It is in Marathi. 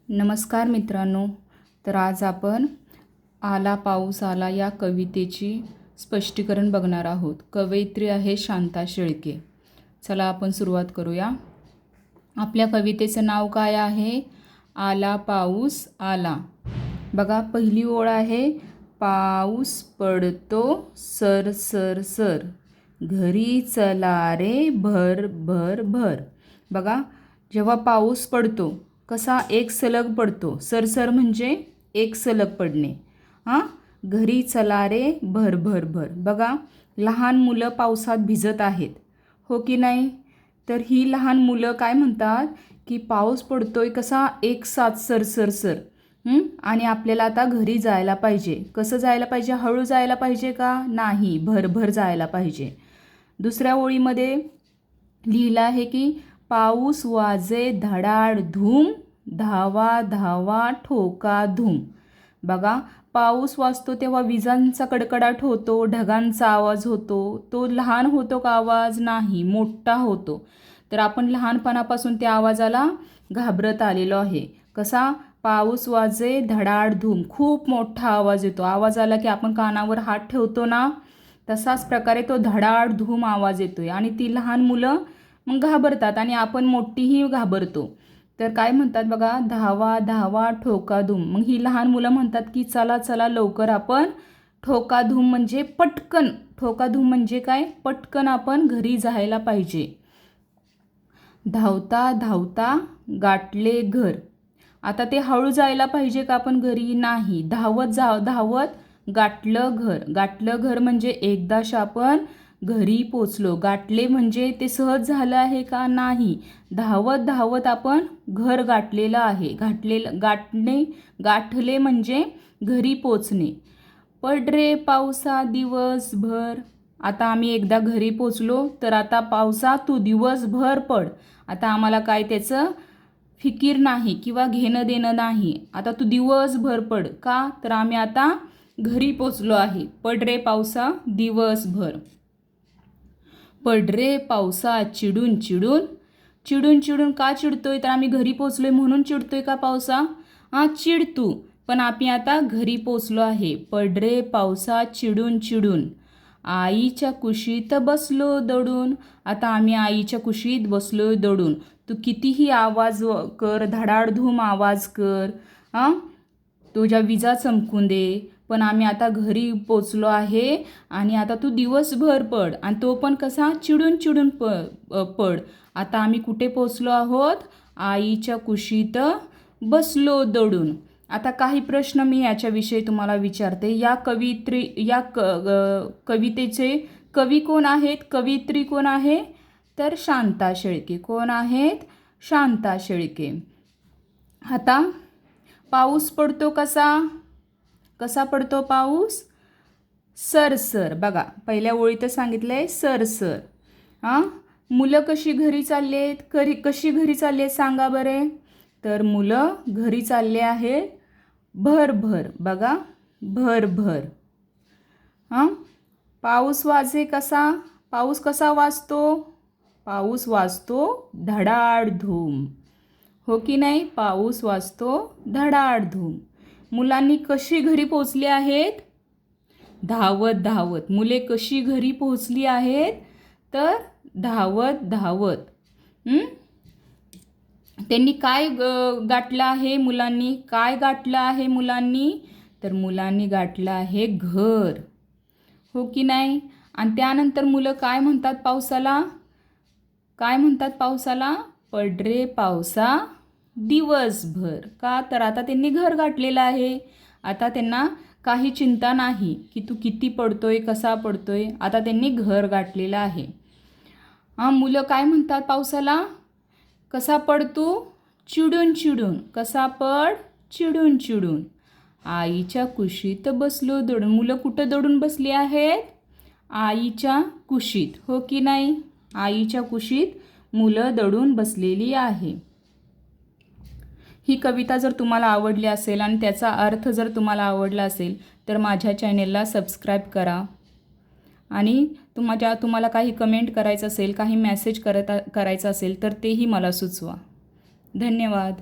नमस्कार मित्रांनो. तर आज आपण आला पाऊस आला या कवितेची स्पष्टीकरण बघणार आहोत. कवयित्री आहे शांता शेळके. चला आपण सुरुवात करूया. आपल्या कवितेचं नाव काय आहे? आला पाऊस आला. बघा, पहिली ओळ आहे, पाऊस पडतो सर सर सर, घरी चला रे भर भर भर. बघा, जेव्हा पाऊस पडतो कसा एक सलग पडतो. सरसर म्हणजे एक सलग पडणे. घरी चला रे भर भर भर. बघा, लहान मुलं पावसात भिजत आहेत, हो की नाही? तर ही लहान मुलं काय म्हणतात की पाऊस पडतोय कसा एक साथ सर सर सर. आणि आपल्याला आता घरी जायला पाहिजे. कसं जायला पाहिजे? हळू जायला पाहिजे का? नाही, भरभर जायला पाहिजे. दुसऱ्या ओळीमध्ये लिहिलं आहे की पाऊस वाजे धडाड धूम, धावा धावा ठोका धूम. बघा, पाऊस वाजतो तेव्हा विजांचा कडकडाट होतो, ढगांचा आवाज होतो. तो लहान होतो का आवाज? नाही, मोठा होतो. तर आपण लहानपणापासून त्या आवाजाला घाबरत आलेलो आहे. कसा? पाऊस वाजे धडाड धूम, खूप मोठा आवाज येतो. आवाज आला की आपण कानावर हात ठेवतो ना, तसाच प्रकारे तो धडाड धूम आवाज येतोय आणि ती लहान मुलं मग घाबरतात आणि आपण मोठीही घाबरतो. तर काय म्हणतात बघा, धावा धावा ठोका धूम. मग ही लहान मुलं म्हणतात की चला चला लवकर आपण ठोका धूम म्हणजे पटकन. ठोका धूम म्हणजे काय? पटकन आपण घरी जायला पाहिजे. धावता धावता गाठले घर. आता ते हळू जायला पाहिजे का आपण घरी? नाही, धावत धावत गाठलं घर. गाठलं घर म्हणजे एकदाच आपण घरी पोचलो. गाठले म्हणजे ते सहज झालं आहे का? नाही, धावत धावत आपण घर गाठलेलं आहे. गाठले म्हणजे घरी पोचणे. पड रे पावसा दिवसभर. आता आम्ही एकदा घरी पोचलो, तर आता पावसा तू दिवसभर पड. आता आम्हाला काय त्याचं फिकीर नाही किंवा घेणं देणं नाही. आता तू दिवसभर पड. का? तर आम्ही आता घरी पोचलो आहे. पड रे पावसा दिवसभर. पड रे पावसा चिडून चिडून. चिडून चिडून का चिडतोय? तर आम्ही घरी पोचलोय म्हणून चिडतोय का पावसा? चिड तू, पण आम्ही आता घरी पोचलो आहे. पड रे पावसा चिडून चिडून. आईच्या कुशीत बसलो दडून. आता आम्ही आईच्या कुशीत बसलो दडून. तू कितीही आवाज कर, धडाडधूम आवाज कर, तुझ्या विजा चमकून दे, पण आम्ही आता घरी पोचलो आहे आणि आता तू दिवसभर पड. आणि तो पण कसा? चिडून चिडून पड. आता आम्ही कुठे पोचलो आहोत? आईच्या कुशीत बसलो दडून. आता काही प्रश्न मी याच्याविषयी तुम्हाला विचारते. या कवितेचे कवी कोण आहेत? कवयित्री कोण आहे? तर शांता शेळके. कोण आहेत? शांता शेळके. आता पाऊस पडतो कसा? कसा पडतो पाऊस? सरसर. बघा, पहिल्या ओळीतच सांगितलंय सरसर. मुलं कशी घरी चालली आहेत? कशी घरी चालली आहेत सांगा बरे. तर मुलं घरी चालले आहेत भर भर. बघा, भर भर. पाऊस वाजे कसा? पाऊस कसा वाजतो? पाऊस वाजतो धडाड धूम, हो की नाही? पाऊस वाजतो धडाड धूम. मुलांनी कशी घरी पोचली आहेत? धावत धावत. मुले कशी घरी पोचली आहेत? तर धावत धावत. त्यांनी काय गाठलं आहे? मुलांनी काय गाठलं आहे? मुलांनी तर मुलांनी गाठलं आहे घर, हो की नाही? आणि त्यानंतर मुलं काय म्हणतात पावसाला? काय म्हणतात पावसाला? पड रे पावसा दिवसभर. का? तर आता त्यांनी घर गाठलेलं आहे. आता त्यांना काही चिंता नाही की तू किती पडतोय, कसा पडतोय. आता त्यांनी घर गाठलेलं आहे. मुलं काय म्हणतात पावसाला? कसा पड तू? चिडून चिडून. कसा पड? चिडून चिडून. आईच्या कुशीत बसलो दडून. मुलं कुठं दडून बसली आहेत? आईच्या कुशीत, हो की नाही? आईच्या कुशीत मुलं दडून बसलेली आहे. ही कविता जर तुम्हाला आवडली असेल आणि त्याचा अर्थ जर तुम्हाला आवडला असेल तर माझ्या चॅनेलला सबस्क्राईब करा. आणि तुम्हाला काही कमेंट करायचं असेल, काही मेसेज करायचा असेल तर तेही मला सुचवा. धन्यवाद.